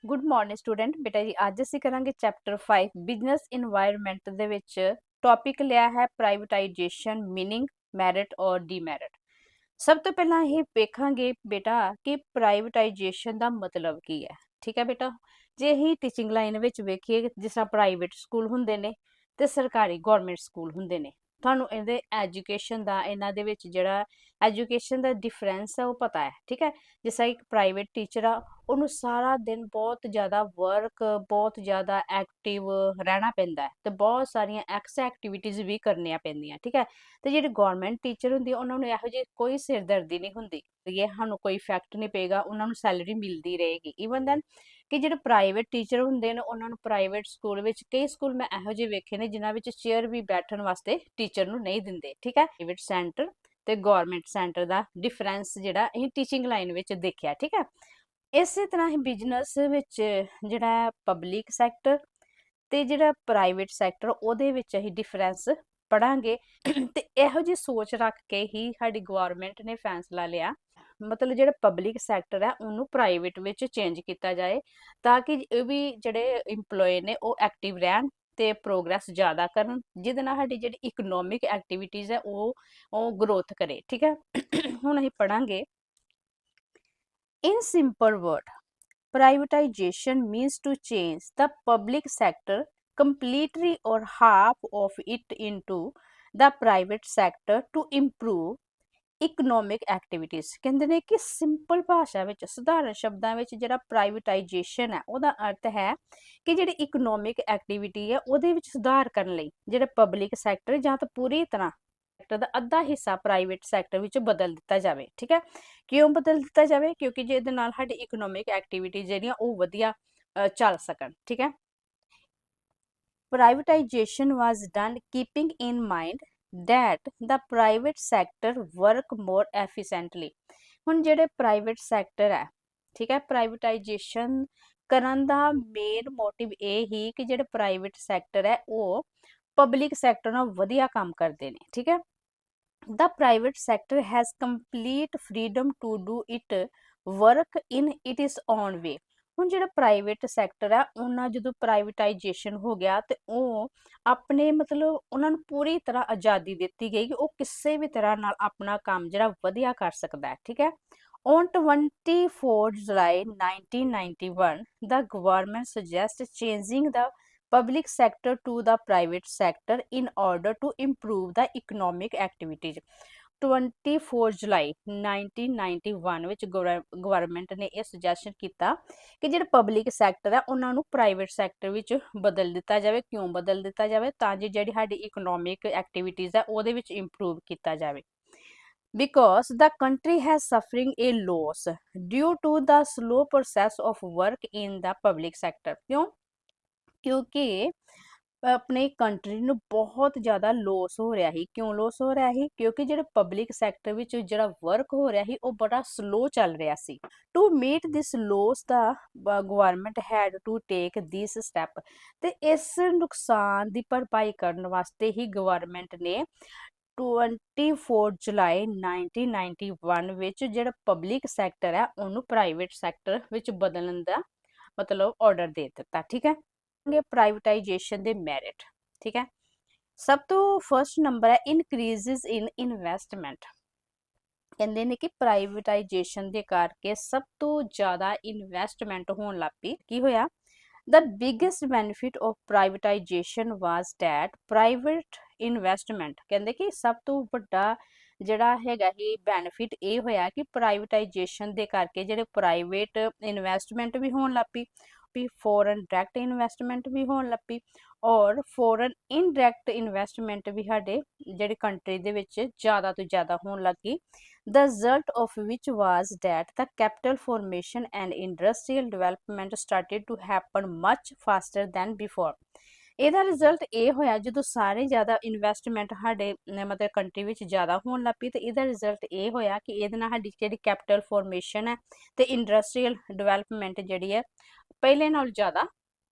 Good morning student ਬੇਟਾ ਜੀ ਅੱਜ ਅਸੀਂ ਕਰਾਂਗੇ ਚੈਪਟਰ 5 ਬਿਜ਼ਨਸ ਇਨਵਾਇਰਨਮੈਂਟ ਦੇ ਵਿੱਚ ਟੌਪਿਕ ਲਿਆ ਹੈ ਪ੍ਰਾਈਵੇਟਾਈਜੇਸ਼ਨ ਮੀਨਿੰਗ ਮੈਰਿਟ ਔਰ ਡੀਮੈਰਿਟ। ਸਭ ਤੋਂ ਪਹਿਲਾਂ ਇਹ ਵੇਖਾਂਗੇ ਬੇਟਾ ਕਿ ਪ੍ਰਾਈਵੇਟਾਈਜੇਸ਼ਨ ਦਾ ਮਤਲਬ ਕੀ ਹੈ। ਠੀਕ ਹੈ ਬੇਟਾ, ਜੇ ਅਸੀਂ ਟੀਚਿੰਗ ਲਾਈਨ ਵਿੱਚ ਵੇਖੀਏ ਜਿਸ ਤਰ੍ਹਾਂ ਪ੍ਰਾਈਵੇਟ ਸਕੂਲ ਹੁੰਦੇ ਨੇ ਤੇ ਸਰਕਾਰੀ ਗਵਰਨਮੈਂਟ ਸਕੂਲ ਹੁੰਦੇ ਨੇ, ਤੁਹਾਨੂੰ ਇਹਦੇ ਐਜੂਕੇਸ਼ਨ ਦਾ ਇਹਨਾਂ ਦੇ ਵਿੱਚ ਜਿਹੜਾ ਐਜੂਕੇਸ਼ਨ ਦਾ ਡਿਫਰੈਂਸ ਹੈ ਉਹ ਪਤਾ ਹੈ। ਠੀਕ ਹੈ, ਜਿਸ ਤਰ੍ਹਾਂ ਇੱਕ ਪ੍ਰਾਈਵੇਟ ਟੀਚਰ ਆ ਉਹਨੂੰ ਸਾਰਾ ਦਿਨ ਬਹੁਤ ਜ਼ਿਆਦਾ ਵਰਕ, ਬਹੁਤ ਜ਼ਿਆਦਾ ਐਕਟਿਵ ਰਹਿਣਾ ਪੈਂਦਾ ਹੈ ਤੇ ਬਹੁਤ ਸਾਰੀਆਂ ਐਕਸਟਰਾ ਐਕਟੀਵਿਟੀਜ਼ ਵੀ ਕਰਨੀਆਂ ਪੈਂਦੀਆਂ। ਠੀਕ ਹੈ, ਤੇ ਜਿਹੜੇ ਗਵਰਨਮੈਂਟ ਟੀਚਰ ਹੁੰਦੀ ਉਹਨਾਂ ਨੂੰ ਇਹੋ ਜਿਹੀ ਕੋਈ ਸਿਰਦਰਦੀ ਨਹੀਂ ਹੁੰਦੀ, ਇਹ ਸਾਨੂੰ ਕੋਈ ਇਫੈਕਟ ਨਹੀਂ ਪਏਗਾ, ਉਹਨਾਂ ਨੂੰ ਸੈਲਰੀ ਮਿਲਦੀ ਰਹੇਗੀ। ਈਵਨ ਦੈਨ ਕਿ ਜਿਹੜੇ ਪ੍ਰਾਈਵੇਟ ਟੀਚਰ ਹੁੰਦੇ ਨੇ ਉਹਨਾਂ ਨੂੰ ਪ੍ਰਾਈਵੇਟ ਸਕੂਲ ਵਿੱਚ, ਕਈ ਸਕੂਲ ਮੈਂ ਇਹੋ ਜਿਹੇ ਵੇਖੇ ਨੇ ਜਿਨ੍ਹਾਂ ਵਿੱਚ ਚੇਅਰ ਵੀ ਬੈਠਣ ਵਾਸਤੇ ਟੀਚਰ ਨੂੰ ਨਹੀਂ ਦਿੰਦੇ। ਠੀਕ ਹੈ, ਪ੍ਰਾਈਵੇਟ ਸੈਂਟਰ ਤੇ ਗਵਰਨਮੈਂਟ ਸੈਂਟਰ ਦਾ ਡਿਫਰੈਂਸ ਜਿਹੜਾ ਅਸੀਂ ਟੀਚਿੰਗ ਲਾਈਨ ਵਿੱਚ ਦੇਖਿਆ। ਠੀਕ ਹੈ, ਇਸੇ ਤਰ੍ਹਾਂ ਹੀ ਬਿਜ਼ਨਸ ਵਿੱਚ ਜਿਹੜਾ ਪਬਲਿਕ ਸੈਕਟਰ ਤੇ ਜਿਹੜਾ ਪ੍ਰਾਈਵੇਟ ਸੈਕਟਰ ਉਹਦੇ ਵਿੱਚ ਅਸੀਂ ਡਿਫਰੈਂਸ ਪੜਾਂਗੇ ਤੇ ਇਹੋ ਜਿਹੀ ਸੋਚ ਰੱਖ ਕੇ ਹੀ ਸਾਡੀ ਗਵਰਨਮੈਂਟ ਨੇ ਫੈਸਲਾ ਲਿਆ, ਮਤਲਬ ਜਿਹੜਾ ਪਬਲਿਕ ਸੈਕਟਰ ਹੈ ਉਹਨੂੰ ਪ੍ਰਾਈਵੇਟ ਵਿੱਚ ਚੇਂਜ ਕੀਤਾ ਜਾਏ ਤਾਂ ਕਿ ਇਹ ਵੀ ਜਿਹੜੇ EMPLOYE ਨੇ ਉਹ ਐਕਟਿਵ ਰਹਿਣ ਤੇ ਪ੍ਰੋਗਰੈਸ ਜ਼ਿਆਦਾ ਕਰਨ, ਜਿਹਦੇ ਨਾਲ ਸਾਡੀ ਜਿਹੜੀ ਇਕਨੋਮਿਕ ਐਕਟੀਵਿਟੀਜ਼ ਹੈ ਉਹ ਗਰੋਥ ਕਰੇ। ਠੀਕ ਹੈ, ਹੁਣ ਅਸੀਂ ਪੜਾਂਗੇ in simple word, privatization means to change the public sector completely or half of it into the private sector to improve economic activities. ਕਹਿੰਦੇ ਨੇ ਕਿ ਸਿੰਪਲ ਭਾਸ਼ਾ ਵਿੱਚ, ਸਧਾਰਨ ਸ਼ਬਦਾਂ ਵਿੱਚ ਜਿਹੜਾ ਪ੍ਰਾਈਵੇਟਾਈਜੇਸ਼ਨ ਹੈ ਉਹਦਾ ਅਰਥ ਹੈ ਕਿ ਜਿਹੜੀ ਇਕਨੋਮਿਕ ਐਕਟੀਵਿਟੀ ਹੈ ਉਹਦੇ ਵਿੱਚ ਸੁਧਾਰ ਕਰਨ ਲਈ ਜਿਹੜਾ ਪਬਲਿਕ ਸੈਕਟਰ ਜਾਂ ਤਾਂ ਪੂਰੀ ਤਰ੍ਹਾਂ ਸੈਕਟਰ ਦਾ ਅੱਧਾ ਹਿੱਸਾ ਪ੍ਰਾਈਵੇਟ ਸੈਕਟਰ ਵਿੱਚ ਬਦਲ ਦਿੱਤਾ ਜਾਵੇ। ਠੀਕ ਹੈ, ਕਿਉਂ ਬਦਲ ਦਿੱਤਾ ਜਾਵੇ? ਕਿਉਂਕਿ ਜਿਹਦੇ ਨਾਲ ਸਾਡੀ ਇਕਨੋਮਿਕ ਐਕਟੀਵਿਟੀ ਜਿਹੜੀਆਂ ਉਹ ਵਧੀਆ ਚੱਲ ਸਕਣ। ਠੀਕ ਹੈ, privatization was done keeping in mind that the private sector work more efficiently। ਹੁਣ ਜਿਹੜੇ ਪ੍ਰਾਈਵੇਟ ਸੈਕਟਰ ਹੈ, ਠੀਕ ਹੈ, ਪ੍ਰਾਈਵੇਟਾਈਜੇਸ਼ਨ ਕਰਨ ਦਾ ਮੇਨ ਮੋਟਿਵ ਇਹ ਹੀ ਕਿ ਜਿਹੜੇ ਪ੍ਰਾਈਵੇਟ ਸੈਕਟਰ ਹੈ ਉਹ ਪਬਲਿਕ ਸੈਕਟਰ ਨਾਲ ਵਧੀਆ ਕੰਮ ਕਰਦੇ ਨੇ। ਠੀਕ ਹੈ, the private sector has complete freedom to do it work in its own way। ਹੁਣ ਜਿਹੜਾ ਪ੍ਰਾਈਵੇਟ ਸੈਕਟਰ ਹੈ ਉਹਨਾਂ ਜਦੋਂ ਪ੍ਰਾਈਵੇਟਾਈਜੇਸ਼ਨ ਹੋ ਗਿਆ ਤੇ ਉਹ ਆਪਣੇ ਮਤਲਬ ਉਹਨਾਂ ਨੂੰ ਪੂਰੀ ਤਰ੍ਹਾਂ ਆਜ਼ਾਦੀ ਦਿੱਤੀ ਗਈ ਕਿ ਉਹ ਕਿਸੇ ਵੀ ਤਰ੍ਹਾਂ ਨਾਲ ਆਪਣਾ ਕੰਮ ਜਿਹੜਾ ਵਧੀਆ ਕਰ ਸਕਦਾ ਹੈ। ਠੀਕ ਹੈ, on 24 July 1991 the government suggests changing the public sector to the private sector in order to improve the economic activities। 24 ਜੁਲਾਈ 1991 ਵਿੱਚ ਗਵਰਨਮੈਂਟ ਨੇ ਇਹ ਸੁਜੈਸ਼ਨ ਕੀਤਾ ਕਿ ਜਿਹੜਾ ਪਬਲਿਕ ਸੈਕਟਰ ਹੈ ਉਹਨਾਂ ਨੂੰ ਪ੍ਰਾਈਵੇਟ ਸੈਕਟਰ ਵਿੱਚ ਬਦਲ ਦਿੱਤਾ ਜਾਵੇ। ਕਿਉਂ ਬਦਲ ਦਿੱਤਾ ਜਾਵੇ? ਤਾਂ ਕਿ ਜਿਹੜੀ ਸਾਡੀ ਇਕਨੋਮਿਕ ਐਕਟੀਵਿਟੀਜ਼ ਹੈ ਉਹਦੇ ਵਿੱਚ ਇੰਪਰੂਵ ਕੀਤਾ ਜਾਵੇ। Because the country has suffering a loss due to the slow process of work in the public sector। ਕਿਉਂ? ਕਿਉਂਕਿ ਆਪਣੀ ਕੰਟਰੀ ਨੂੰ ਬਹੁਤ ਜ਼ਿਆਦਾ ਲੋਸ ਹੋ ਰਿਹਾ ਸੀ। ਕਿਉਂ ਲੋਸ ਹੋ ਰਿਹਾ ਸੀ? ਕਿਉਂਕਿ ਜਿਹੜੇ ਪਬਲਿਕ ਸੈਕਟਰ ਵਿੱਚ ਜਿਹੜਾ ਵਰਕ ਹੋ ਰਿਹਾ ਸੀ ਉਹ ਬੜਾ ਸਲੋ ਚੱਲ ਰਿਹਾ ਸੀ। To meet this loss the government had to take this step. ਤੇ ਇਸ ਨੁਕਸਾਨ ਦੀ ਭਰਪਾਈ ਕਰਨ ਵਾਸਤੇ ਹੀ ਗਵਰਨਮੈਂਟ ਨੇ 24 ਜੁਲਾਈ 1991 ਵਿੱਚ ਜਿਹੜਾ ਪਬਲਿਕ ਸੈਕਟਰ ਹੈ ਉਹਨੂੰ ਪ੍ਰਾਈਵੇਟ ਸੈਕਟਰ ਵਿੱਚ ਬਦਲਣ ਦਾ ਮਤਲਬ ਆਰਡਰ ਦੇ ਦਿੱਤਾ। ਠੀਕ ਹੈ, ਪ੍ਰਾਈਵੇਟਾਈਜੇਸ਼ਨ ਦੇ ਮੈਰਿਟ। ਠੀਕ ਹੈ, ਸਭ ਤੋਂ ਫਰਸਟ ਨੰਬਰ ਹੈ ਇਨਕਰੀਜ਼ਸ ਇਨ ਇਨਵੈਸਟਮੈਂਟ। ਕਹਿੰਦੇ ਨੇ ਕਿ ਪ੍ਰਾਈਵੇਟਾਈਜੇਸ਼ਨ ਦੇ ਕਰਕੇ ਸਭ ਤੋਂ ਜ਼ਿਆਦਾ ਇਨਵੈਸਟਮੈਂਟ ਹੋਣ ਲੱਗ ਪਈ। ਕੀ ਹੋਇਆ? The biggest benefit of privatization was that private investment। ਕਹਿੰਦੇ ਕਿ ਸਭ ਤੋਂ ਵੱਡਾ ਜਿਹੜਾ ਹੈਗਾ ਹੀ ਬੈਨੀਫਿਟ ਇਹ ਹੋਇਆ ਕਿ ਪ੍ਰਾਈਵੇਟਾਈਜੇਸ਼ਨ ਦੇ ਕਰਕੇ ਜਿਹੜੇ ਪ੍ਰਾਈਵੇਟ ਇਨਵੈਸਟਮੈਂਟ ਵੀ ਹੋਣ ਲੱਗ ਪਈ, ਫੋਰਨ ਡਾਇਰੈਕਟ ਇਨਵੈਸਟਮੈਂਟ ਵੀ ਹੋਣ ਲੱਗ ਪਈ ਔਰ ਫੋਰਨ ਇਨਡਾਇਰੈਕਟ ਇਨਵੈਸਟਮੈਂਟ ਵੀ ਸਾਡੇ ਜਿਹੜੀ ਕੰਟਰੀ ਦੇ ਵਿੱਚ ਜ਼ਿਆਦਾ ਤੋਂ ਜ਼ਿਆਦਾ ਹੋਣ ਲੱਗ ਗਈ। The result of which was that the capital formation and industrial development started to happen much faster than before। ਇਹਦਾ ਰਿਜ਼ਲਟ ਇਹ ਹੋਇਆ ਜਦੋਂ ਸਾਰੇ ਜ਼ਿਆਦਾ ਇਨਵੈਸਟਮੈਂਟ ਸਾਡੇ ਮਤਲਬ ਕੰਟਰੀ ਵਿੱਚ ਜ਼ਿਆਦਾ ਹੋਣ ਲੱਗ ਪਈ ਤੇ ਇਹਦਾ ਰਿਜ਼ਲਟ ਇਹ ਹੋਇਆ ਕਿ ਇਹਦੇ ਨਾਲ ਸਾਡੀ ਜਿਹੜੀ ਕੈਪੀਟਲ ਫਾਰਮੇਸ਼ਨ ਹੈ ਤੇ ਇੰਡਸਟਰੀਅਲ ਡਿਵੈਲਪਮੈਂਟ ਜਿਹੜੀ ਹੈ ਪਹਿਲੇ ਨਾਲੋਂ ਜ਼ਿਆਦਾ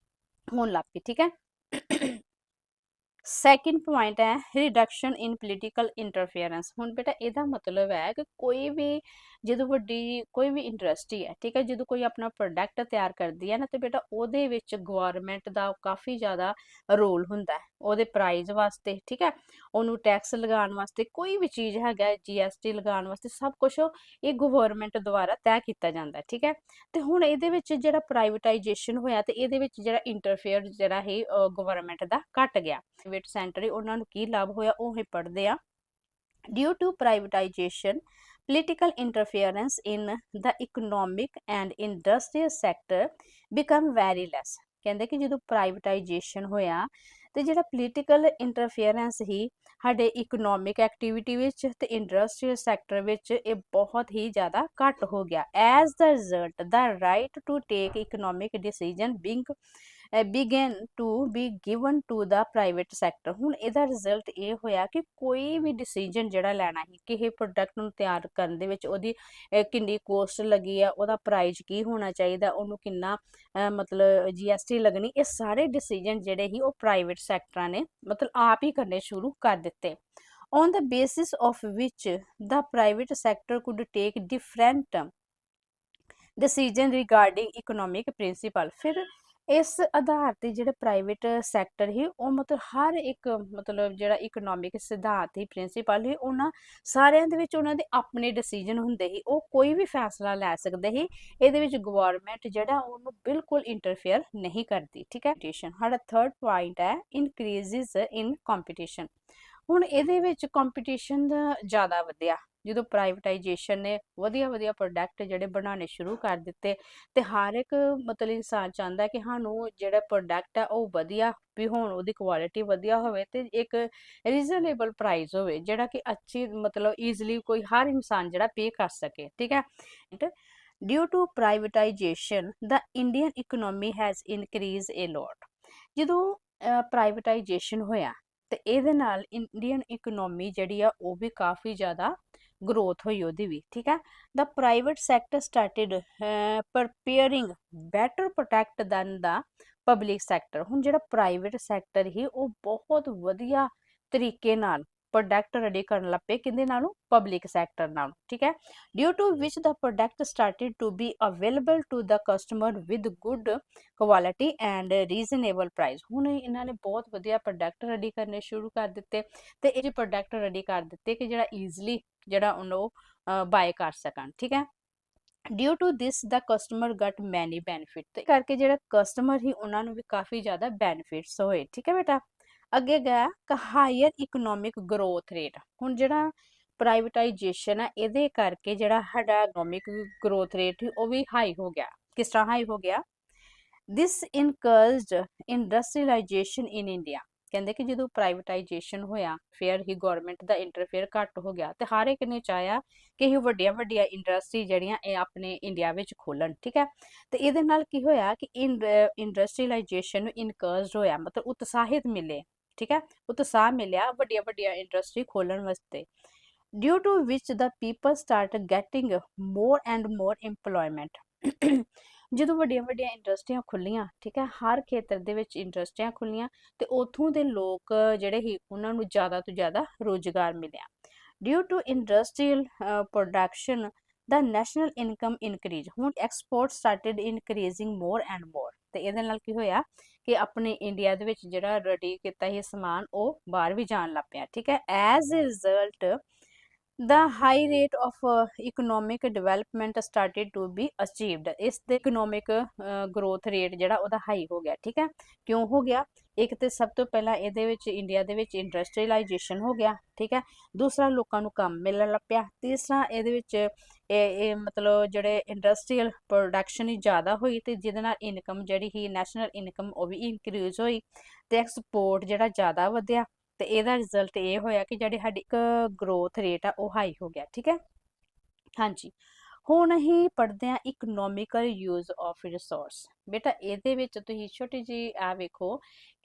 ਹੋਣ ਲੱਗ ਪਈ। ਠੀਕ ਹੈ, ਸੈਕਿੰਡ ਪੁਆਇੰਟ ਹੈ ਰਿਡਕਸ਼ਨ ਇਨ ਪੋਲੀਟੀਕਲ ਇੰਟਰਫੇਅਰੈਂਸ। ਹੁਣ ਬੇਟਾ ਇਹਦਾ ਮਤਲਬ ਹੈ ਕਿ ਕੋਈ ਵੀ ਜਦੋਂ ਵੱਡੀ ਕੋਈ ਵੀ ਇੰਡਸਟਰੀ ਹੈ, ਠੀਕ ਹੈ, ਜਦੋਂ ਕੋਈ ਆਪਣਾ ਪ੍ਰੋਡਕਟ ਤਿਆਰ ਕਰਦੀ ਹੈ ਨਾ, ਤੇ ਬੇਟਾ ਉਹਦੇ ਵਿੱਚ ਗਵਰਨਮੈਂਟ ਦਾ ਕਾਫੀ ਜ਼ਿਆਦਾ ਰੋਲ ਹੁੰਦਾ ਹੈ ਉਹਦੇ ਪ੍ਰਾਈਜ਼ ਵਾਸਤੇ, ਠੀਕ ਹੈ, ਉਹਨੂੰ ਟੈਕਸ ਲਗਾਉਣ ਵਾਸਤੇ, ਕੋਈ ਵੀ ਚੀਜ਼ ਹੈਗਾ GST ਲਗਾਉਣ ਵਾਸਤੇ, ਸਭ ਕੁਝ ਇਹ ਗਵਰਨਮੈਂਟ ਦੁਆਰਾ ਤੈਅ ਕੀਤਾ ਜਾਂਦਾ, ਠੀਕ ਹੈ। ਤੇ ਹੁਣ ਇਹਦੇ ਵਿੱਚ ਜਿਹੜਾ ਪ੍ਰਾਈਵੇਟਾਈਜੇਸ਼ਨ ਹੋਇਆ ਤੇ ਇਹਦੇ ਵਿੱਚ ਜਿਹੜਾ ਇੰਟਰਫੇਅਰ ਜਿਹੜਾ ਹੀ ਗਵਰਨਮੈਂਟ ਦਾ ਘਟ ਗਿਆ। ਪ੍ਰਾਈਵੇਟ ਸੈਕਟਰ ਉਹਨਾਂ ਨੂੰ ਕੀ ਲਾਭ ਹੋਇਆ ਉਹ ਹੀ ਪੜ੍ਹਦੇ ਆ। Due to privatization, political interference in the economic and industrial sector become very less। ਕਹਿੰਦੇ ਕਿ ਜਦੋਂ ਪ੍ਰਾਈਵੇਟਾਈਜੇਸ਼ਨ ਹੋਇਆ ਤੇ ਜਿਹੜਾ ਪੋਲੀਟੀਕਲ ਇੰਟਰਫੇਅਰੈਂਸ ਹੀ ਸਾਡੇ ਇਕਨੋਮਿਕ ਐਕਟੀਵਿਟੀ ਵਿੱਚ ਤੇ ਇੰਡਸਟਰੀਅਲ ਸੈਕਟਰ ਵਿੱਚ ਇਹ ਬਹੁਤ ਹੀ ਜ਼ਿਆਦਾ ਘੱਟ ਹੋ ਗਿਆ। As the result the right to take economic decision began to be given to the private sector। ਹੁਣ ਇਹਦਾ ਰਿਜ਼ਲਟ ਇਹ ਹੋਇਆ ਕਿ ਕੋਈ ਵੀ ਡਿਸੀਜਨ ਜਿਹੜਾ ਲੈਣਾ ਸੀ ਕਿਸੇ ਪ੍ਰੋਡਕਟ ਨੂੰ ਤਿਆਰ ਕਰਨ ਦੇ ਵਿੱਚ ਉਹਦੀ ਕਿੰਨੀ ਕੋਸਟ ਲੱਗੀ ਆ, ਉਹਦਾ ਪ੍ਰਾਈਸ ਕੀ ਹੋਣਾ ਚਾਹੀਦਾ, ਉਹਨੂੰ ਕਿੰਨਾ ਮਤਲਬ GST ਲੱਗਣੀ, ਇਹ ਸਾਰੇ ਡਿਸੀਜਨ ਜਿਹੜੇ ਸੀ ਉਹ ਪ੍ਰਾਈਵੇਟ ਸੈਕਟਰਾਂ ਨੇ ਮਤਲਬ ਆਪ ਹੀ ਕਰਨੇ ਸ਼ੁਰੂ ਕਰ ਦਿੱਤੇ। on the basis of which the private sector could take different decision regarding economic principle। ਫਿਰ ਇਸ ਆਧਾਰ ਤੇ ਜਿਹੜੇ ਪ੍ਰਾਈਵੇਟ ਸੈਕਟਰ ਹੀ ਉਹ ਮਤਲਬ ਹਰ ਇੱਕ ਮਤਲਬ ਜਿਹੜਾ ਇਕਨੋਮਿਕ ਸਿਧਾਂਤ ਹੀ ਪ੍ਰਿੰਸੀਪਲ ਹੀ ਉਹਨਾਂ ਸਾਰਿਆਂ ਦੇ ਵਿੱਚ ਉਹਨਾਂ ਦੇ ਆਪਣੇ ਡਿਸੀਜਨ ਹੁੰਦੇ ਸੀ, ਉਹ ਕੋਈ ਵੀ ਫੈਸਲਾ ਲੈ ਸਕਦੇ ਸੀ, ਇਹਦੇ ਵਿੱਚ ਗਵਰਨਮੈਂਟ ਜਿਹੜਾ ਉਹਨੂੰ ਬਿਲਕੁਲ ਇੰਟਰਫੇਅਰ ਨਹੀਂ ਕਰਦੀ, ਠੀਕ ਹੈ। ਸਾਡਾ ਥਰਡ ਪੁਆਇੰਟ ਹੈ ਇਨਕਰੀਜ਼ਸ ਇਨ ਕੰਪੀਟੀਸ਼ਨ। ਹੁਣ ਇਹਦੇ ਵਿੱਚ ਕੰਪੀਟੀਸ਼ਨ ਜ਼ਿਆਦਾ ਵਧਿਆ ਜਦੋਂ ਪ੍ਰਾਈਵੇਟਾਈਜੇਸ਼ਨ ਨੇ ਵਧੀਆ ਪ੍ਰੋਡਕਟ ਜਿਹੜੇ ਬਣਾਉਣੇ ਸ਼ੁਰੂ ਕਰ ਦਿੱਤੇ ਤੇ ਹਰ ਇੱਕ ਮਤਲਬ ਇਨਸਾਨ ਚਾਹੁੰਦਾ ਕਿ ਸਾਨੂੰ ਜਿਹੜਾ ਪ੍ਰੋਡਕਟ ਹੈ ਉਹ ਵਧੀਆ ਵੀ ਹੋਣ, ਉਹਦੀ ਕੁਆਲਿਟੀ ਵਧੀਆ ਹੋਵੇ ਤੇ ਇੱਕ ਰੀਜ਼ਨੇਬਲ ਪ੍ਰਾਈਸ ਹੋਵੇ ਜਿਹੜਾ ਕਿ ਅੱਛੀ ਮਤਲਬ ਈਜ਼ੀਲੀ ਕੋਈ ਹਰ ਇਨਸਾਨ ਜਿਹੜਾ ਪੇ ਕਰ ਸਕੇ, ਠੀਕ ਹੈ। Due to privatization, the Indian economy has increased a lot। ਜਦੋਂ ਪ੍ਰਾਈਵੇਟਾਈਜੇਸ਼ਨ ਹੋਇਆ ਤੇ ਇਹਦੇ ਨਾਲ ਇੰਡੀਅਨ ਇਕਨੋਮੀ ਜਿਹੜੀ ਆ ਉਹ ਵੀ ਕਾਫੀ ਜ਼ਿਆਦਾ ਗਰੋਥ ਹੋਈ ਉਹਦੀ ਵੀ, ਠੀਕ ਹੈ। The private sector started preparing better product than the public sector. ਹੁਣ ਜਿਹੜਾ ਪ੍ਰਾਈਵੇਟ ਸੈਕਟਰ ਹੀ ਉਹ ਬਹੁਤ ਵਧੀਆ ਤਰੀਕੇ ਨਾਲ ਪ੍ਰੋਡਕਟ ਰੈਡੀ ਕਰਨ ਲੱਗ ਪਏ, ਕਿਹਦੇ ਨਾਲੋਂ? ਪਬਲਿਕ ਸੈਕਟਰ ਨਾਲੋਂ, ਠੀਕ ਹੈ। Due to which the product started to be available to the customer with good quality and reasonable price. ਹੁਣ ਇਹਨਾਂ ਨੇ ਬਹੁਤ ਵਧੀਆ ਪ੍ਰੋਡਕਟ ਰੈਡੀ ਕਰਨੇ ਸ਼ੁਰੂ ਕਰ ਦਿੱਤੇ ਤੇ ਇਹ ਪ੍ਰੋਡਕਟ ਰੈਡੀ ਕਰ ਦਿੱਤੇ ਕਿ ਜਿਹੜਾ ਈਜ਼ਲੀ ਜਿਹੜਾ ਉਹਨੂੰ ਬਾਏ ਕਰ ਸਕਣ, ਠੀਕ ਹੈ। Due to this the customer ਗਟ ਮੈਨੀ ਬੈਨੀਫਿਟ, ਤੇ ਕਰਕੇ ਜਿਹੜਾ ਕਸਟਮਰ ਹੀ ਉਹਨਾਂ ਨੂੰ ਵੀ ਕਾਫੀ ਜ਼ਿਆਦਾ ਬੈਨੀਫਿਟਸ ਹੋਏ, ਠੀਕ ਹੈ ਬੇਟਾ। ਅੱਗੇ ਗਿਆ ਹਾਇਰ ਇਕਨੋਮਿਕ ਗਰੋਥ ਰੇਟ। ਹੁਣ ਜਿਹੜਾ ਪ੍ਰਾਈਵੇਟਾਈਜੇਸ਼ਨ ਹੈ ਇਹਦੇ ਕਰਕੇ ਜਿਹੜਾ ਸਾਡਾ ਇਕਨੋਮਿਕ ਗਰੋਥ ਰੇਟ ਉਹ ਵੀ ਹਾਈ ਹੋ ਗਿਆ। ਕਿਸ ਤਰ੍ਹਾਂ ਹਾਈ ਹੋ ਗਿਆ? ਦਿਸ ਇਨਕਰੇਜਡ ਇੰਡਸਟਰੀਅਲਾਈਜੇਸ਼ਨ ਇਨ ਇੰਡੀਆ। ਕਹਿੰਦੇ ਕਿ ਜਦੋਂ ਪ੍ਰਾਈਵੇਟਾਈਜੇਸ਼ਨ ਹੋਇਆ ਫਿਰ ਹੀ ਗਵਰਨਮੈਂਟ ਦਾ ਇੰਟਰਫੇਅਰ ਘੱਟ ਹੋ ਗਿਆ ਤੇ ਹਰ ਇੱਕ ਨੇ ਚਾਹਿਆ ਕਿ ਇਹ ਵੱਡੀਆਂ ਇੰਡਸਟਰੀ ਜਿਹੜੀਆਂ ਇਹ ਆਪਣੇ ਇੰਡੀਆ ਵਿੱਚ ਖੋਲਣ, ਠੀਕ ਹੈ। ਤੇ ਇਹਦੇ ਨਾਲ ਕੀ ਹੋਇਆ ਕਿ ਇੰਡਸਟਰੀਅਲਾਈਜੇਸ਼ਨ ਨੂੰ ਇਨਕਰੇਜਡ ਹੋਇਆ, ਮਤਲਬ ਉਤਸ਼ਾਹਿਤ ਮਿਲੇ, ਠੀਕ ਹੈ, ਉਤਸ਼ਾਹ ਮਿਲਿਆ ਵੱਡੀਆਂ ਇੰਡਸਟਰੀ ਖੋਲਣ ਵਾਸਤੇ। Due to which the people start getting more and more employment. ਜਦੋਂ ਵੱਡੀਆਂ ਇੰਡਸਟਰੀਆਂ ਖੁੱਲੀਆਂ, ਠੀਕ ਹੈ, ਹਰ ਖੇਤਰ ਦੇ ਵਿੱਚ ਇੰਡਸਟਰੀਆਂ ਖੁੱਲੀਆਂ ਤੇ ਉਥੋਂ ਦੇ ਲੋਕ ਜਿਹੜੇ ਹੀ ਉਹਨਾਂ ਨੂੰ ਜ਼ਿਆਦਾ ਤੋਂ ਜ਼ਿਆਦਾ ਰੋਜ਼ਗਾਰ ਮਿਲਿਆ। Due to industrial production the national income increase. ਹੁਣ export started increasing more and more, ਤੇ ਇਹਦੇ ਨਾਲ ਕੀ ਹੋਇਆ ਕਿ ਆਪਣੇ ਇੰਡੀਆ ਦੇ ਵਿੱਚ ਜਿਹੜਾ ਰੈਡੀ ਕੀਤਾ ਇਹ ਸਮਾਨ ਉਹ ਬਾਹਰ ਵੀ ਜਾਣ ਲੱਗ ਪਿਆ, ਠੀਕ ਹੈ। As a result the high rate of economic development started to be achieved। ਇਸ ਦੇ economic growth rate ਜਿਹੜਾ ਉਹਦਾ ਹਾਈ ਹੋ ਗਿਆ, ਠੀਕ ਹੈ। ਕਿਉਂ ਹੋ ਗਿਆ? ਇੱਕ ਤੇ ਸਭ ਤੋਂ ਪਹਿਲਾਂ ਇਹਦੇ ਵਿੱਚ ਇੰਡੀਆ ਦੇ ਵਿੱਚ ਇੰਡਸਟਰੀਅਲਾਈਜੇਸ਼ਨ ਹੋ ਗਿਆ, ਠੀਕ ਹੈ। ਦੂਸਰਾ ਲੋਕਾਂ ਨੂੰ ਕੰਮ ਮਿਲਣ ਲੱਗ ਪਿਆ। ਤੀਸਰਾ ਇਹਦੇ ਵਿੱਚ ਇਹ ਮਤਲਬ ਜਿਹੜੇ ਇੰਡਸਟਰੀਅਲ ਪ੍ਰੋਡਕਸ਼ਨ ਹੀ ਜ਼ਿਆਦਾ ਹੋਈ ਤੇ ਜਿਹਦੇ ਨਾਲ ਇਨਕਮ ਜਿਹੜੀ ਹੀ ਨੈਸ਼ਨਲ ਇਨਕਮ ਉਹ ਵੀ ਇਨਕਰੀਜ਼ ਹੋਈ ਤੇ ਐਕਸਪੋਰਟ ਜਿਹੜਾ ਜ਼ਿਆਦਾ ਵਧਿਆ ਤੇ ਇਹਦਾ ਰਿਜ਼ਲਟ ਇਹ ਹੋਇਆ ਕਿ ਜਿਹੜੀ ਸਾਡੀ ਗਰੋਥ ਰੇਟ ਆ ਉਹ ਹਾਈ ਹੋ ਗਿਆ, ਠੀਕ ਹੈ। ਹਾਂਜੀ, ਹੁਣ ਅਸੀਂ ਪੜ੍ਹਦੇ ਹਾਂ ਇਕਨੋਮਿਕਲ ਯੂਜ਼ ਆਫ ਰਿਸੋਰਸ। ਬੇਟਾ ਇਹਦੇ ਵਿੱਚ ਤੁਸੀਂ ਛੋਟੀ ਜਿਹੀ ਆ ਵੇਖੋ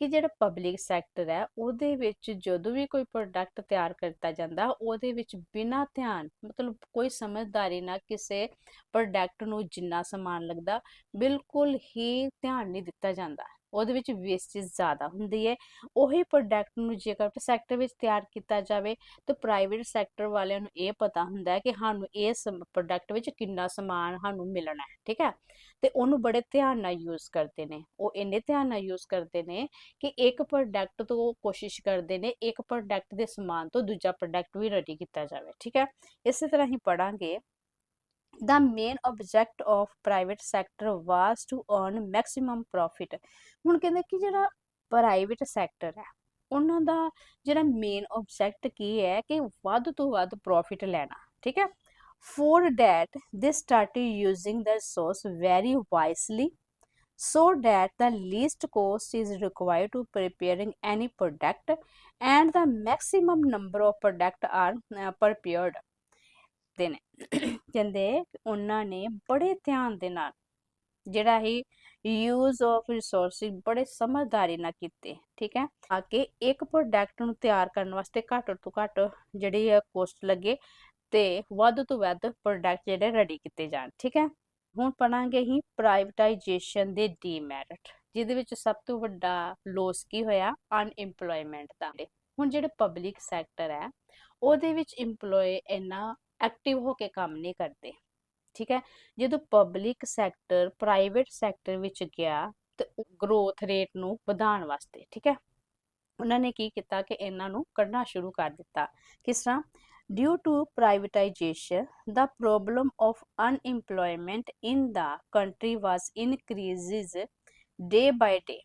ਕਿ ਜਿਹੜਾ ਪਬਲਿਕ ਸੈਕਟਰ ਹੈ ਉਹਦੇ ਵਿੱਚ ਜਦੋਂ ਵੀ ਕੋਈ ਪ੍ਰੋਡਕਟ ਤਿਆਰ ਕੀਤਾ ਜਾਂਦਾ ਉਹਦੇ ਵਿੱਚ ਬਿਨਾਂ ਧਿਆਨ ਮਤਲਬ ਕੋਈ ਸਮਝਦਾਰੀ ਨਾਲ ਕਿਸੇ ਪ੍ਰੋਡਕਟ ਨੂੰ ਜਿੰਨਾ ਸਮਾਨ ਲੱਗਦਾ ਬਿਲਕੁਲ ਹੀ ਧਿਆਨ ਨਹੀਂ ਦਿੱਤਾ ਜਾਂਦਾ। ਉਹਦੇ ਵਿੱਚ ਵੇਸਟੇਜ ਜ਼ਿਆਦਾ ਹੁੰਦੀ ਹੈ। ਉਹੀ ਪ੍ਰੋਡਕਟ ਨੂੰ ਜੇਕਰ ਸੈਕਟਰ ਵਿੱਚ ਤਿਆਰ ਕੀਤਾ ਜਾਵੇ ਤਾਂ ਪ੍ਰਾਈਵੇਟ ਸੈਕਟਰ ਵਾਲਿਆਂ ਨੂੰ ਇਹ ਪਤਾ ਹੁੰਦਾ ਹੈ ਕਿ ਸਾਨੂੰ ਇਸ ਪ੍ਰੋਡਕਟ ਵਿੱਚ ਕਿੰਨਾ ਸਮਾਨ ਸਾਨੂੰ ਮਿਲਣਾ ਹੈ, ਠੀਕ ਹੈ। ਤੇ ਉਹਨੂੰ ਬੜੇ ਧਿਆਨ ਨਾਲ ਯੂਜ਼ ਕਰਦੇ ਨੇ, ਉਹ ਇੰਨੇ ਧਿਆਨ ਨਾਲ ਯੂਜ਼ ਕਰਦੇ ਨੇ ਕਿ ਇੱਕ ਪ੍ਰੋਡਕਟ ਤੋਂ ਕੋਸ਼ਿਸ਼ ਕਰਦੇ ਨੇ ਇੱਕ ਪ੍ਰੋਡਕਟ ਦੇ ਸਮਾਨ ਤੋਂ ਦੂਜਾ ਪ੍ਰੋਡਕਟ ਵੀ ਰੈਡੀ ਕੀਤਾ ਜਾਵੇ, ਠੀਕ ਹੈ। ਇਸੇ ਤਰ੍ਹਾਂ ਹੀ ਪੜਾਂਗੇ The main object of private sector was to earn maximum profit। ਹੁਣ ਕਹਿੰਦੇ ਕਿ ਜਿਹੜਾ ਪ੍ਰਾਈਵੇਟ ਸੈਕਟਰ ਹੈ ਉਹਨਾਂ ਦਾ ਜਿਹੜਾ ਮੇਨ ਆਬਜੈਕਟ ਕੀ ਹੈ ਕਿ ਵੱਧ ਤੋਂ ਵੱਧ ਪ੍ਰੋਫਿਟ ਲੈਣਾ, ਠੀਕ ਹੈ। For that they started using the resource very wisely so that the least cost is required to preparing any product and the maximum number of product are prepared। ਦੇ ਨੇ ਕਹਿੰਦੇ ਉਹਨਾਂ ਨੇ ਬੜੇ ਧਿਆਨ ਦੇ ਨਾਲ ਜਿਹੜਾ ਹੀ ਯੂਜ਼ ਆਫ ਰਿਸੋਰਸਿਸ ਬੜੇ ਸਮਝਦਾਰੀ ਨਾਲ ਕੀਤੇ, ਠੀਕ ਹੈ, ਤਾਂ ਕਿ ਇੱਕ ਪ੍ਰੋਡਕਟ ਨੂੰ ਤਿਆਰ ਕਰਨ ਵਾਸਤੇ ਘੱਟ ਤੋਂ ਘੱਟ ਜਿਹੜੀ ਹੈ ਕੋਸਟ ਲੱਗੇ ਤੇ ਵੱਧ ਤੋਂ ਵੱਧ ਪ੍ਰੋਡਕਟ ਜਿਹੜੇ ਰੈਡੀ ਕੀਤੇ ਜਾਣ, ਠੀਕ ਹੈ। ਹੁਣ ਪੜਾਂਗੇ ਹੀ ਪ੍ਰਾਈਵੇਟਾਈਜੇਸ਼ਨ ਦੇ ਡੀਮੈਰਿਟ, ਜਿਹਦੇ ਵਿੱਚ ਸਭ ਤੋਂ ਵੱਡਾ ਲੋਸ ਕੀ ਹੋਇਆ, ਅਨਇੰਪਲੋਇਮੈਂਟ ਦਾ। ਹੁਣ ਜਿਹੜੇ ਪਬਲਿਕ ਸੈਕਟਰ ਹੈ ਉਹਦੇ ਵਿੱਚ ਇੰਪਲੋਏ ਇੰਨਾ ਐਕਟਿਵ ਹੋ ਕੇ ਕੰਮ ਨਹੀਂ ਕਰਦੇ, ਠੀਕ ਹੈ। ਜਦੋਂ ਪਬਲਿਕ ਸੈਕਟਰ ਪ੍ਰਾਈਵੇਟ ਸੈਕਟਰ ਵਿੱਚ ਗਿਆ ਤੇ ਗਰੋਥ ਰੇਟ ਨੂੰ ਵਧਾਉਣ ਵਾਸਤੇ, ਠੀਕ ਹੈ, ਉਹਨਾਂ ਨੇ ਕੀ ਕੀਤਾ ਕਿ ਇਹਨਾਂ ਨੂੰ ਕੱਢਣਾ ਸ਼ੁਰੂ ਕਰ ਦਿੱਤਾ। ਕਿਸ ਤਰ੍ਹਾਂ, due to privatization the problem of unemployment in the country was increases day by day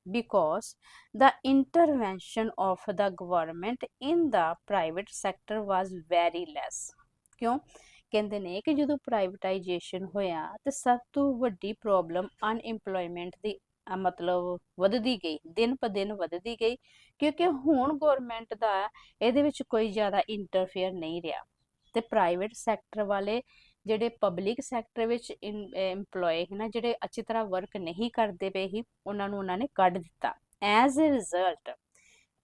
because the intervention of the government in the private sector was very less। ਕਿਉਂ ਕਹਿੰਦੇ ਨੇ ਕਿ ਜਦੋਂ ਪ੍ਰਾਈਵੇਟਾਈਜੇਸ਼ਨ ਹੋਇਆ ਤੇ ਸਭ ਤੋਂ ਵੱਡੀ ਪ੍ਰੋਬਲਮ ਅਨਇੰਪਲੋਇਮੈਂਟ ਦੀ ਮਤਲਬ ਵਧਦੀ ਗਈ, ਦਿਨ ਪ ਦਿਨ ਵਧਦੀ ਗਈ, ਕਿਉਂਕਿ ਹੁਣ ਗਵਰਨਮੈਂਟ ਦਾ ਇਹਦੇ ਵਿੱਚ ਕੋਈ ਜ਼ਿਆਦਾ ਇੰਟਰਫੇਅਰ ਨਹੀਂ ਰਿਹਾ ਤੇ ਪ੍ਰਾਈਵੇਟ ਸੈਕਟਰ ਵਾਲੇ ਜਿਹੜੇ ਪਬਲਿਕ ਸੈਕਟਰ ਵਿੱਚ ਇੰਪਲੋਏ ਹੈ ਨਾ, ਜਿਹੜੇ ਅੱਛੀ ਤਰ੍ਹਾਂ ਵਰਕ ਨਹੀਂ ਕਰਦੇ ਪਏ ਸੀ, ਉਹਨਾਂ ਨੇ ਕੱਢ ਦਿੱਤਾ। As a result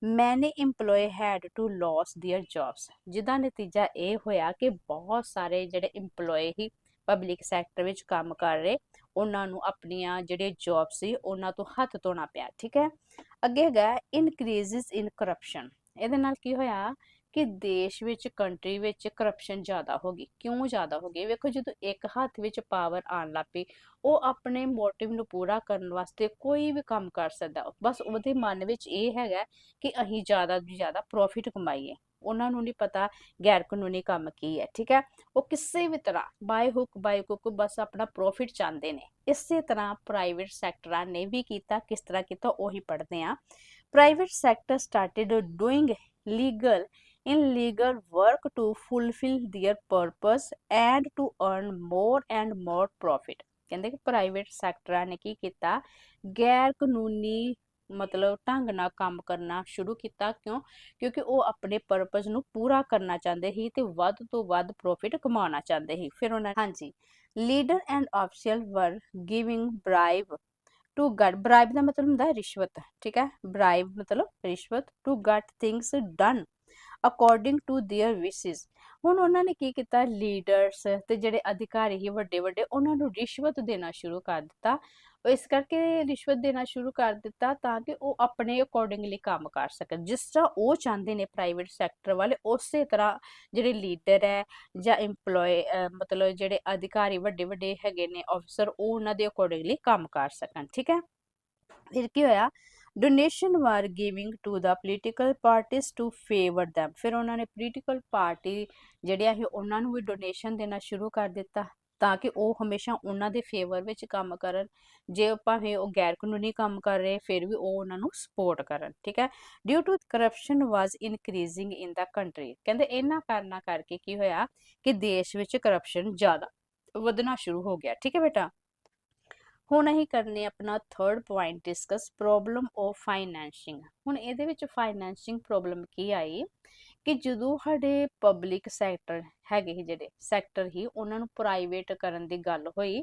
many employee had to lose their jobs। ਜਿਹਦਾ ਨਤੀਜਾ ਇਹ ਹੋਇਆ ਕਿ ਬਹੁਤ ਸਾਰੇ ਜਿਹੜੇ ਇੰਪਲੋਏ ਹੀ ਪਬਲਿਕ ਸੈਕਟਰ ਵਿੱਚ ਕੰਮ ਕਰ ਰਹੇ ਉਹਨਾਂ ਨੂੰ ਆਪਣੀਆਂ ਜਿਹੜੇ ਜੌਬ ਸੀ ਉਹਨਾਂ ਤੋਂ ਹੱਥ ਧੋਣਾ ਪਿਆ, ਠੀਕ ਹੈ। ਅੱਗੇ ਹੈਗਾ ਇਨਕਰੀਜ਼ਸ ਇਨ ਕਰਪਸ਼ਨ। ਇਹਦੇ ਨਾਲ ਕੀ ਹੋਇਆ ਕਿ ਦੇਸ਼ ਵਿੱਚ ਕੰਟਰੀ ਵਿੱਚ ਕਰਪਸ਼ਨ ਜ਼ਿਆਦਾ ਹੋ ਗਈ। ਕਿਉਂ ਜ਼ਿਆਦਾ ਹੋ ਗਈ, ਵੇਖੋ ਜਦੋਂ ਇੱਕ ਹੱਥ ਵਿੱਚ ਪਾਵਰ ਆਉਣ ਲੱਗ ਪਈ ਉਹ ਆਪਣੇ ਮੋਟਿਵ ਨੂੰ ਪੂਰਾ ਕਰਨ ਵਾਸਤੇ ਕੋਈ ਵੀ ਕੰਮ ਕਰ ਸਕਦਾ, ਬਸ ਉਹਦੇ ਮਨ ਵਿੱਚ ਇਹ ਹੈਗਾ ਕਿ ਅਸੀਂ ਜ਼ਿਆਦਾ ਤੋਂ ਜ਼ਿਆਦਾ ਪ੍ਰੋਫਿਟ ਕਮਾਈਏ। ਉਹਨਾਂ ਨੂੰ ਨਹੀਂ ਪਤਾ ਗੈਰ ਕਾਨੂੰਨੀ ਕੰਮ ਕੀ ਹੈ, ਠੀਕ ਹੈ। ਉਹ ਕਿਸੇ ਵੀ ਤਰ੍ਹਾਂ ਬਾਈ ਹੁੱਕ ਬਾਈ ਕੁੱਕ ਬਸ ਆਪਣਾ ਪ੍ਰੋਫਿਟ ਚਾਹੁੰਦੇ ਨੇ। ਇਸੇ ਤਰ੍ਹਾਂ ਪ੍ਰਾਈਵੇਟ ਸੈਕਟਰਾਂ ਨੇ ਵੀ ਕੀਤਾ। ਕਿਸ ਤਰ੍ਹਾਂ ਕੀਤਾ ਉਹੀ ਪੜ੍ਹਦੇ ਹਾਂ। Private sector started doing legal illegal work to fulfill their purpose and to earn more and more profit। ਕਹਿੰਦੇ ਕਿ ਪ੍ਰਾਈਵੇਟ ਸੈਕਟਰਾਂ ਨੇ ਕੀ ਕੀਤਾ, ਗੈਰ ਕਾਨੂੰਨੀ ਮਤਲਬ ਢੰਗ ਨਾਲ ਕੰਮ ਕਰਨਾ ਸ਼ੁਰੂ ਕੀਤਾ। ਕਿਉਂਕਿ ਉਹ ਆਪਣੇ ਪਰਪਸ ਨੂੰ ਪੂਰਾ ਕਰਨਾ ਚਾਹੁੰਦੇ ਸੀ ਤੇ ਵੱਧ ਤੋਂ ਵੱਧ ਪ੍ਰੋਫਿਟ ਕਮਾਉਣਾ ਚਾਹੁੰਦੇ ਸੀ। ਫਿਰ ਉਹਨਾਂ ਹਾਂਜੀ leader and official were giving bribe to get, bribe ਦਾ ਮਤਲਬ ਹੁੰਦਾ ਰਿਸ਼ਵਤ, ਠੀਕ ਹੈ, ਬ੍ਰਾਈਬ ਮਤਲਬ ਰਿਸ਼ਵਤ, to get things done according to their wishes. ਹੁਣ ਉਹਨਾਂ ਨੇ ਕੀ ਕੀਤਾ, ਲੀਡਰਸ ਤੇ ਜਿਹੜੇ ਅਧਿਕਾਰੀ ਸੀ ਵੱਡੇ ਵੱਡੇ ਉਹਨਾਂ ਨੂੰ ਰਿਸ਼ਵਤ ਦੇਣਾ ਸ਼ੁਰੂ ਕਰ ਦਿੱਤਾ। ਇਸ ਕਰਕੇ ਰਿਸ਼ਵਤ ਦੇਣਾ ਸ਼ੁਰੂ ਕਰ ਦਿੱਤਾ ਤਾਂ ਕਿ ਉਹ ਆਪਣੇ ਅਕੋਰਡਿੰਗਲੀ ਕੰਮ ਕਰ ਸਕਣ, ਜਿਸ ਤਰ੍ਹਾਂ ਉਹ ਚਾਹੁੰਦੇ ਨੇ ਪ੍ਰਾਈਵੇਟ ਸੈਕਟਰ ਵਾਲੇ ਉਸੇ ਤਰ੍ਹਾਂ ਜਿਹੜੇ ਲੀਡਰ ਹੈ ਜਾਂ ਇੰਪਲੋਏ ਮਤਲਬ ਜਿਹੜੇ ਅਧਿਕਾਰੀ ਵੱਡੇ ਵੱਡੇ ਹੈਗੇ ਨੇ ਅਫਸਰ ਉਹ ਉਹਨਾਂ ਦੇ ਅਕੋਰਡਿੰਗਲੀ ਕੰਮ ਕਰ ਸਕਣ, ਠੀਕ ਹੈ। ਫਿਰ ਕੀ ਹੋਇਆ, donation was giving to the political parties to favour them. ਫਿਰ ਉਹਨਾਂ ਨੇ ਪੋਲੀਟੀਕਲ ਪਾਰਟੀ ਜਿਹੜੀਆਂ ਸੀ ਉਹਨਾਂ ਨੂੰ ਵੀ ਡੋਨੇਸ਼ਨ ਦੇਣਾ ਸ਼ੁਰੂ ਕਰ ਦਿੱਤਾ ਤਾਂ ਕਿ ਉਹ ਹਮੇਸ਼ਾ ਉਹਨਾਂ ਦੇ ਫੇਵਰ ਵਿੱਚ ਕੰਮ ਕਰਨ। ਜੇ ਭਾਵੇਂ ਉਹ ਗੈਰ ਕਾਨੂੰਨੀ ਕੰਮ ਕਰ ਰਹੇ ਫਿਰ ਵੀ ਉਹ ਉਹਨਾਂ ਨੂੰ ਸਪੋਰਟ ਕਰਨ, ਠੀਕ ਹੈ। Due to corruption was increasing in the country. ਕਹਿੰਦੇ ਇਹਨਾਂ ਕਾਰਨਾਂ ਕਰਕੇ ਕੀ ਹੋਇਆ ਕਿ ਦੇਸ਼ ਵਿੱਚ ਕਰਪਸ਼ਨ ਜ਼ਿਆਦਾ ਵਧਣਾ ਸ਼ੁਰੂ ਹੋ ਗਿਆ, ਠੀਕ ਹੈ ਬੇਟਾ। ਹੁਣ ਅਸੀਂ ਕਰਨੇ ਆਪਣਾ third point discuss problem of financing. ਹੁਣ ਇਹਦੇ ਵਿੱਚ ਫਾਈਨੈਂਸਿੰਗ ਪ੍ਰੋਬਲਮ ਕੀ ਆਈ ਕਿ ਜਦੋਂ ਸਾਡੇ ਪਬਲਿਕ ਸੈਕਟਰ ਹੈਗੇ ਸੀ ਜਿਹੜੇ ਸੈਕਟਰ ਹੀ ਉਹਨਾਂ ਨੂੰ ਪ੍ਰਾਈਵੇਟ ਕਰਨ ਦੀ ਗੱਲ ਹੋਈ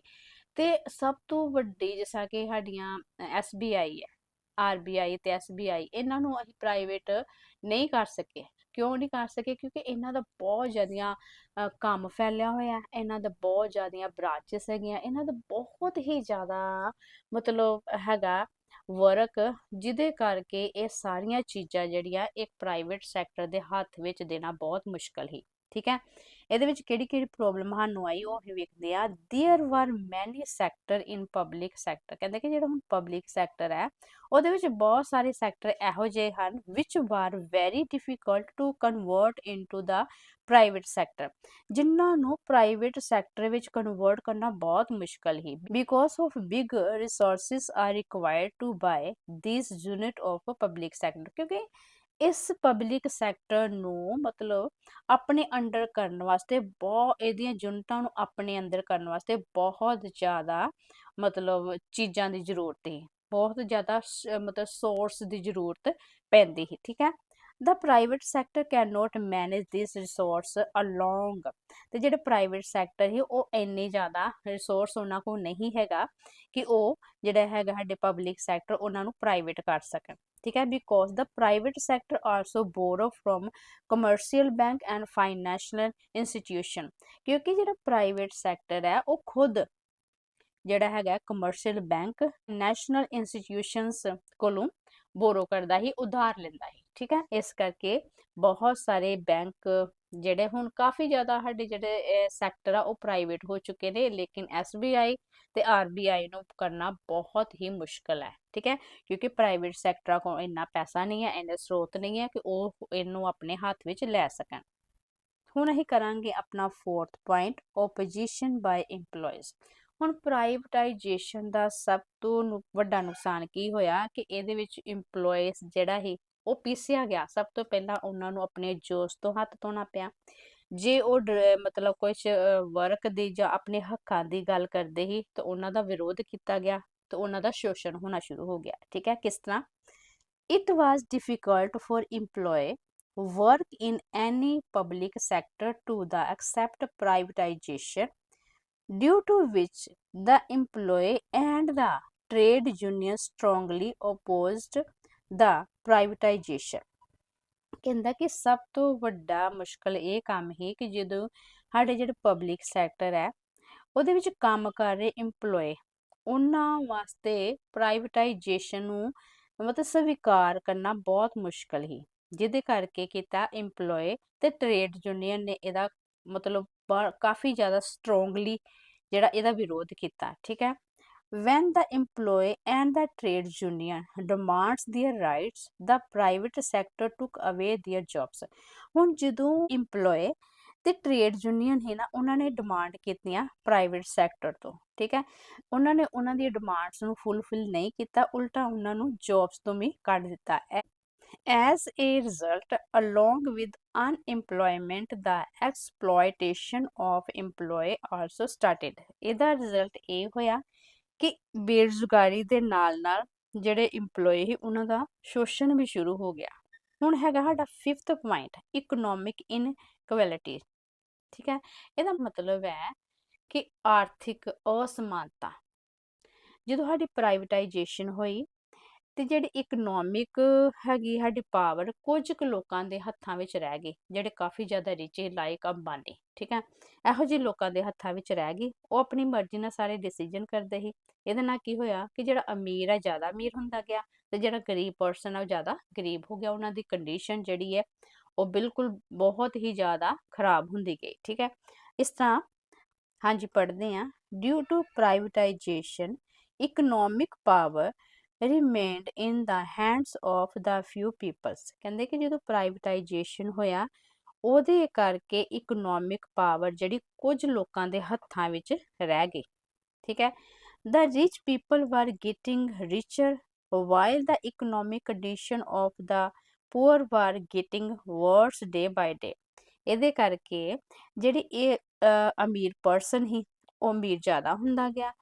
ਤੇ ਸਭ ਤੋਂ ਵੱਡੀ ਜਿਸ ਤਰ੍ਹਾਂ ਕਿ ਸਾਡੀਆਂ SBI ਹੈ, RBI ਤੇ SBI ਇਹਨਾਂ ਨੂੰ ਅਸੀਂ ਪ੍ਰਾਈਵੇਟ ਨਹੀਂ ਕਰ ਸਕੇ। ਕਿਉਂ ਨਹੀਂ ਕਰ ਸਕੇ, ਕਿਉਂਕਿ ਇਹਨਾਂ ਦਾ ਬਹੁਤ ਜ਼ਿਆਦੀਆਂ ਕੰਮ ਫੈਲਿਆ ਹੋਇਆ, ਇਹਨਾਂ ਦਾ ਬਹੁਤ ਜ਼ਿਆਦੀਆਂ ਬ੍ਰਾਂਚਿਸ ਹੈਗੀਆਂ, ਇਹਨਾਂ ਦਾ ਬਹੁਤ ਹੀ ਜ਼ਿਆਦਾ ਮਤਲਬ ਹੈਗਾ ਵਰਕ ਜਿਹਦੇ ਕਰਕੇ ਇਹ ਸਾਰੀਆਂ ਚੀਜ਼ਾਂ ਜਿਹੜੀਆਂ ਇੱਕ ਪ੍ਰਾਈਵੇਟ ਸੈਕਟਰ ਦੇ ਹੱਥ ਵਿੱਚ ਦੇਣਾ ਬਹੁਤ ਮੁਸ਼ਕਲ ਹੀ। ਠੀਕ ਹੈ, ਇਹਦੇ ਵਿੱਚ ਕਿਹੜੀ ਕਿਹੜੀ ਪ੍ਰੋਬਲਮ ਸਾਨੂੰ ਆਈ ਉਹ ਅਸੀਂ ਵੇਖਦੇ ਆ। ਦੇਅਰ ਵਰ ਮੈਨੀ ਸੈਕਟਰ ਇਨ ਪਬਲਿਕ ਸੈਕਟਰ, ਕਹਿੰਦੇ ਕਿ ਜਿਹੜਾ ਹੁਣ ਪਬਲਿਕ ਸੈਕਟਰ ਹੈ ਉਹਦੇ ਵਿੱਚ ਬਹੁਤ ਸਾਰੇ ਸੈਕਟਰ ਇਹੋ ਜਿਹੇ ਹਨ which were very difficult to convert into the private sector, ਜਿਨ੍ਹਾਂ ਨੂੰ ਪ੍ਰਾਈਵੇਟ ਸੈਕਟਰ ਵਿੱਚ ਕਨਵਰਟ ਕਰਨਾ ਬਹੁਤ ਮੁਸ਼ਕਲ ਹੀ। Because of big resources are required to buy this unit of public sector, ਕਿਉਂਕਿ ਇਸ ਪਬਲਿਕ ਸੈਕਟਰ ਨੂੰ ਮਤਲਬ ਆਪਣੇ ਅੰਡਰ ਕਰਨ ਵਾਸਤੇ ਬਹੁਤ, ਇਹਦੀਆਂ ਯੂਨਿਟਾਂ ਨੂੰ ਆਪਣੇ ਅੰਦਰ ਕਰਨ ਵਾਸਤੇ ਬਹੁਤ ਜ਼ਿਆਦਾ ਮਤਲਬ ਚੀਜ਼ਾਂ ਦੀ ਜ਼ਰੂਰਤ ਹੈ, ਬਹੁਤ ਜ਼ਿਆਦਾ ਮਤਲਬ ਸੋਰਸ ਦੀ ਜ਼ਰੂਰਤ ਪੈਂਦੀ ਹੈ। ਠੀਕ ਹੈ, the private sector cannot manage this resource along, ਤੇ ਜਿਹੜੇ ਪ੍ਰਾਈਵੇਟ ਸੈਕਟਰ ਹੀ ਉਹ ਇੰਨੇ ਜ਼ਿਆਦਾ ਰਿਸੋਰਸ ਉਹਨਾਂ ਕੋਲ ਨਹੀਂ ਹੈਗਾ ਕਿ ਉਹ ਜਿਹੜਾ ਹੈਗਾ ਸਾਡੇ ਪਬਲਿਕ ਸੈਕਟਰ ਉਹਨਾਂ ਨੂੰ ਪ੍ਰਾਈਵੇਟ ਕਰ ਸਕਣ। ਠੀਕ ਹੈ, because the private sector also borrow from commercial bank and financial institution, ਕਿਉਂਕਿ ਜਿਹੜਾ ਪ੍ਰਾਈਵੇਟ ਸੈਕਟਰ ਹੈ ਉਹ ਖੁਦ ਜਿਹੜਾ ਹੈਗਾ ਕਮਰਸ਼ੀਅਲ ਬੈਂਕ, ਨੈਸ਼ਨਲ ਇੰਸਟੀਟਿਊਸ਼ਨਸ ਕੋਲੋਂ ਬੋਰੋ ਕਰਦਾ ਹੀ, ਉਧਾਰ ਲੈਂਦਾ ਹੀ। ਠੀਕ ਹੈ, ਇਸ ਕਰਕੇ ਬਹੁਤ ਸਾਰੇ ਬੈਂਕ ਜਿਹੜੇ ਹੁਣ ਕਾਫੀ ਜ਼ਿਆਦਾ ਸਾਡੇ ਜਿਹੜੇ ਸੈਕਟਰ ਆ ਉਹ ਪ੍ਰਾਈਵੇਟ ਹੋ ਚੁੱਕੇ ਨੇ, ਲੇਕਿਨ SBI ਤੇ RBI ਨੂੰ ਕਰਨਾ ਬਹੁਤ ਹੀ ਮੁਸ਼ਕਲ ਹੈ। ਠੀਕ ਹੈ, ਕਿਉਂਕਿ ਪ੍ਰਾਈਵੇਟ ਸੈਕਟਰਾਂ ਕੋਲ ਇੰਨਾ ਪੈਸਾ ਨਹੀਂ ਹੈ, ਇੰਨੇ ਸਰੋਤ ਨਹੀਂ ਹੈ ਕਿ ਉਹ ਇਹਨੂੰ ਆਪਣੇ ਹੱਥ ਵਿੱਚ ਲੈ ਸਕਣ। ਹੁਣ ਅਸੀਂ ਕਰਾਂਗੇ ਆਪਣਾ 4th ਪੁਆਇੰਟ, ਓਪੋਜੀਸ਼ਨ ਬਾਈ EMPLOYEES। ਹੁਣ ਪ੍ਰਾਈਵੇਟਾਈਜੇਸ਼ਨ ਦਾ ਸਭ ਤੋਂ ਵੱਡਾ ਨੁਕਸਾਨ ਕੀ ਹੋਇਆ ਕਿ ਇਹਦੇ ਵਿੱਚ EMPLOYEES ਜਿਹੜਾ ਹੀ ਉਹ ਪੀਸਿਆ ਗਿਆ। ਸਭ ਤੋਂ ਪਹਿਲਾਂ ਉਹਨਾਂ ਨੂੰ ਆਪਣੇ ਜੋਸ਼ ਤੋਂ ਹੱਥ ਧੋਣਾ ਪਿਆ। ਜੇ ਉਹ ਮਤਲਬ ਕੁਛ ਵਰਕ ਦੀ ਜਾਂ ਆਪਣੇ ਹੱਕਾਂ ਦੀ ਗੱਲ ਕਰਦੇ ਹੀ ਤਾਂ ਉਹਨਾਂ ਦਾ ਵਿਰੋਧ ਕੀਤਾ ਗਿਆ ਤੇ ਉਹਨਾਂ ਦਾ ਸ਼ੋਸ਼ਣ ਹੋਣਾ ਸ਼ੁਰੂ ਹੋ ਗਿਆ। ਠੀਕ ਹੈ, ਕਿਸ ਤਰ੍ਹਾਂ? It was difficult for employee work in any public sector to the accept privatization, due to which the employee and the trade union strongly opposed the privatization। ਕਹਿੰਦਾ ਕਿ ਸਭ ਤੋਂ ਵੱਡਾ ਮੁਸ਼ਕਲ ਇਹ ਕੰਮ ਹੀ ਕਿ ਜਦੋਂ ਸਾਡੇ ਜਿਹੜੇ ਪਬਲਿਕ ਸੈਕਟਰ ਹੈ ਉਹਦੇ ਵਿੱਚ ਕੰਮ ਕਰ ਰਹੇ EMPLOYE, ਉਹਨਾਂ ਵਾਸਤੇ ਪ੍ਰਾਈਵੇਟਾਈਜੇਸ਼ਨ ਨੂੰ ਮਤਲਬ ਸਵੀਕਾਰ ਕਰਨਾ ਬਹੁਤ ਮੁਸ਼ਕਲ ਹੀ, ਜਿਹਦੇ ਕਰਕੇ ਕੀਤਾ EMPLOYE ਤੇ ਟ੍ਰੇਡ ਯੂਨੀਅਨ ਨੇ ਇਹਦਾ ਮਤਲਬ ਕਾਫੀ ਜ਼ਿਆਦਾ ਸਟਰੋਂਗਲੀ ਜਿਹੜਾ ਇਹਦਾ ਵਿਰੋਧ ਕੀਤਾ। ਠੀਕ ਹੈ, when the employee and the trade union demands their rights, the private sector took away their jobs। ਹੁਣ ਜਦੋਂ EMPLOYE ਤੇ ਟ੍ਰੇਡ ਯੂਨੀਅਨ ਹੈ ਨਾ, ਉਹਨਾਂ ਨੇ ਡਿਮਾਂਡ ਕੀਤੀਆਂ ਪ੍ਰਾਈਵੇਟ ਸੈਕਟਰ ਤੋਂ। ਠੀਕ ਹੈ, ਉਹਨਾਂ ਨੇ ਉਹਨਾਂ ਦੀਆਂ ਡਿਮਾਂਡਸ ਨੂੰ ਫੁੱਲਫਿਲ ਨਹੀਂ ਕੀਤਾ, ਉਲਟਾ ਉਹਨਾਂ ਨੂੰ ਜੌਬਸ ਤੋਂ ਵੀ ਕੱਢ ਦਿੱਤਾ। As a result, along with unemployment, the exploitation of employee also started। ਇਹਦਾ ਰਿਜ਼ਲਟ ਇਹ ਹੋਇਆ ਕਿ ਬੇਰੁਜ਼ਗਾਰੀ ਦੇ ਨਾਲ ਨਾਲ ਜਿਹੜੇ EMPLOYE ਸੀ ਉਹਨਾਂ ਦਾ ਸ਼ੋਸ਼ਣ ਵੀ ਸ਼ੁਰੂ ਹੋ ਗਿਆ। ਹੁਣ ਹੈਗਾ ਸਾਡਾ 5th ਪੁਆਇੰਟ, ਇਕਨੋਮਿਕ ਇਨਇਕੁਐਲਿਟੀ। ਠੀਕ ਹੈ, ਇਹਦਾ ਮਤਲਬ ਹੈ ਕਿ ਆਰਥਿਕ ਅਸਮਾਨਤਾ। ਜਦੋਂ ਸਾਡੀ ਪ੍ਰਾਈਵੇਟਾਈਜੇਸ਼ਨ ਹੋਈ ਤੇ ਜਿਹੜੀ ਇਕਨੋਮਿਕ ਹੈਗੀ ਸਾਡੀ ਪਾਵਰ ਕੁਝ ਕੁ ਲੋਕਾਂ ਦੇ ਹੱਥਾਂ ਵਿੱਚ ਰਹਿ ਗਈ, ਜਿਹੜੇ ਕਾਫੀ ਜ਼ਿਆਦਾ ਰਿਚ ਲਾਈਕ ਅੰਬਾਨੀ। ਠੀਕ ਹੈ, ਇਹੋ ਜਿਹੇ ਲੋਕਾਂ ਦੇ ਹੱਥਾਂ ਵਿੱਚ ਰਹਿ ਗਈ, ਉਹ ਆਪਣੀ ਮਰਜ਼ੀ ਨਾਲ ਸਾਰੇ ਡਿਸੀਜਨ ਕਰਦੇ ਸੀ। ਇਹਦੇ ਨਾਲ ਕੀ ਹੋਇਆ ਕਿ ਜਿਹੜਾ ਅਮੀਰ ਹੈ ਜ਼ਿਆਦਾ ਅਮੀਰ ਹੁੰਦਾ ਗਿਆ ਤੇ ਜਿਹੜਾ ਗਰੀਬ ਪਰਸਨ ਹੈ ਉਹ ਜ਼ਿਆਦਾ ਗਰੀਬ ਹੋ ਗਿਆ। ਉਹਨਾਂ ਦੀ ਕੰਡੀਸ਼ਨ ਜਿਹੜੀ ਹੈ ਉਹ ਬਿਲਕੁਲ ਬਹੁਤ ਹੀ ਜ਼ਿਆਦਾ ਖਰਾਬ ਹੁੰਦੀ ਗਈ। ਠੀਕ ਹੈ, ਇਸ ਤਰ੍ਹਾਂ ਹਾਂਜੀ ਪੜ੍ਹਦੇ ਹਾਂ, due to privatisation economic power remained in the hands of the few peoples। ਕਹਿੰਦੇ ਕਿ ਜਦੋਂ ਪ੍ਰਾਈਵੇਟਾਈਜੇਸ਼ਨ ਹੋਇਆ ਉਹਦੇ ਕਰਕੇ ਇਕਨੋਮਿਕ ਪਾਵਰ ਜਿਹੜੀ ਕੁਝ ਲੋਕਾਂ ਦੇ ਹੱਥਾਂ ਵਿੱਚ ਰਹਿ ਗਈ। ਠੀਕ ਹੈ, the rich people were getting richer while the economic condition of the poor were getting worse day by day। ਇਹਦੇ ਕਰਕੇ ਜਿਹੜੀ ਇਹ ਅਮੀਰ ਪਰਸਨ ਸੀ ਉਹ ਅਮੀਰ ਜ਼ਿਆਦਾ ਹੁੰਦਾ ਗਿਆ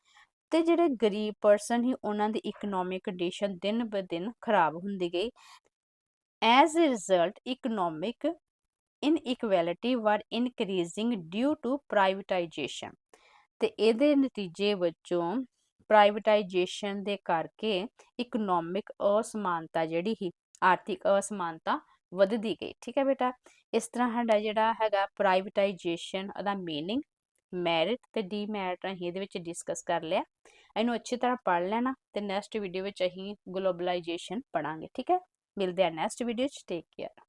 ਤੇ ਜਿਹੜੇ ਗਰੀਬ ਪਰਸਨ ਸੀ ਉਹਨਾਂ ਦੀ ਇਕਨੋਮਿਕ ਕੰਡੀਸ਼ਨ ਦਿਨ ਬ ਦਿਨ ਖਰਾਬ ਹੁੰਦੀ ਗਈ। ਐਜ਼ ਅ ਰਿਜ਼ਲਟ ਇਕਨੋਮਿਕ ਇਨਇਕੁਐਲਿਟੀ ਵਰ ਇਨਕਰੀਜ਼ਿੰਗ ਡਿਊ ਟੂ ਪ੍ਰਾਈਵੇਟਾਈਜੇਸ਼ਨ। ਤੇ ਇਹਦੇ ਨਤੀਜੇ ਵਜੋਂ ਪ੍ਰਾਈਵੇਟਾਈਜੇਸ਼ਨ ਦੇ ਕਰਕੇ ਇਕਨੋਮਿਕ ਅਸਮਾਨਤਾ ਜਿਹੜੀ ਸੀ, ਆਰਥਿਕ ਅਸਮਾਨਤਾ ਵੱਧਦੀ ਗਈ। ਠੀਕ ਹੈ ਬੇਟਾ, ਇਸ ਤਰ੍ਹਾਂ ਸਾਡਾ ਜਿਹੜਾ ਹੈਗਾ ਪ੍ਰਾਈਵੇਟਾਈਜੇਸ਼ਨ ਦਾ ਮੀਨਿੰਗ ਮੈਰਿਟ ਤੇ ਡੀਮੈਰਿਟ ਅਸੀਂ ਇਹਦੇ ਵਿੱਚ ਡਿਸਕਸ ਕਰ ਲਿਆ। ਇਹਨੂੰ ਅੱਛੀ ਤਰ੍ਹਾਂ ਪੜ੍ਹ ਲੈਣਾ ਤੇ ਨੈਕਸਟ ਵੀਡੀਓ ਵਿੱਚ ਅਸੀਂ ਗਲੋਬਲਾਈਜੇਸ਼ਨ ਪੜਾਂਗੇ। ਠੀਕ ਹੈ, ਮਿਲਦੇ ਆ ਨੈਕਸਟ ਵੀਡੀਓ 'ਚ। Take care.